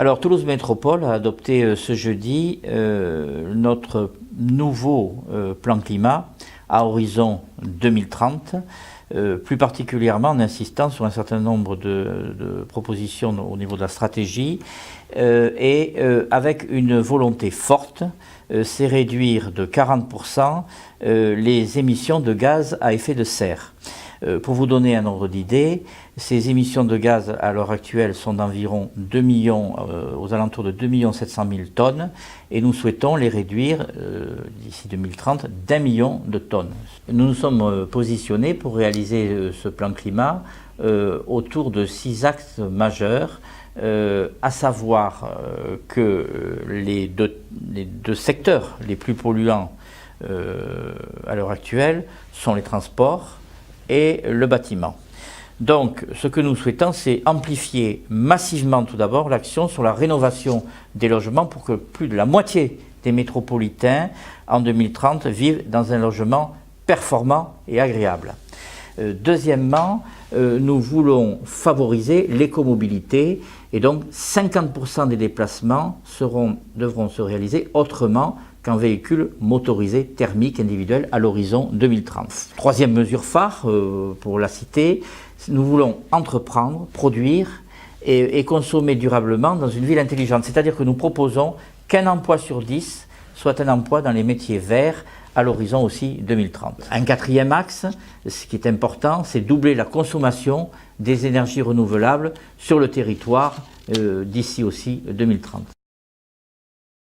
Alors Toulouse Métropole a adopté ce jeudi notre nouveau plan climat à horizon 2030, plus particulièrement en insistant sur un certain nombre de propositions au niveau de la stratégie et avec une volonté forte, c'est réduire de 40% les émissions de gaz à effet de serre. Pour vous donner un ordre d'idée, ces émissions de gaz à l'heure actuelle sont d'environ 2 millions, aux alentours de 2 700 000 tonnes, et nous souhaitons les réduire d'ici 2030 d'1 million de tonnes. Nous nous sommes positionnés pour réaliser ce plan climat autour de 6 axes majeurs, à savoir que les deux secteurs les plus polluants à l'heure actuelle sont les transports et le bâtiment. Donc, ce que nous souhaitons, c'est amplifier massivement tout d'abord l'action sur la rénovation des logements pour que plus de la moitié des métropolitains en 2030 vivent dans un logement performant et agréable. Deuxièmement, nous voulons favoriser l'écomobilité et donc 50% des déplacements devront se réaliser autrement qu'en véhicule motorisé thermique individuel à l'horizon 2030. Troisième mesure phare, pour la citer, nous voulons entreprendre, produire et consommer durablement dans une ville intelligente. C'est-à-dire que nous proposons qu'un emploi sur 10 soit un emploi dans les métiers verts à l'horizon aussi 2030. Un quatrième axe, ce qui est important, c'est doubler la consommation des énergies renouvelables sur le territoire d'ici aussi 2030.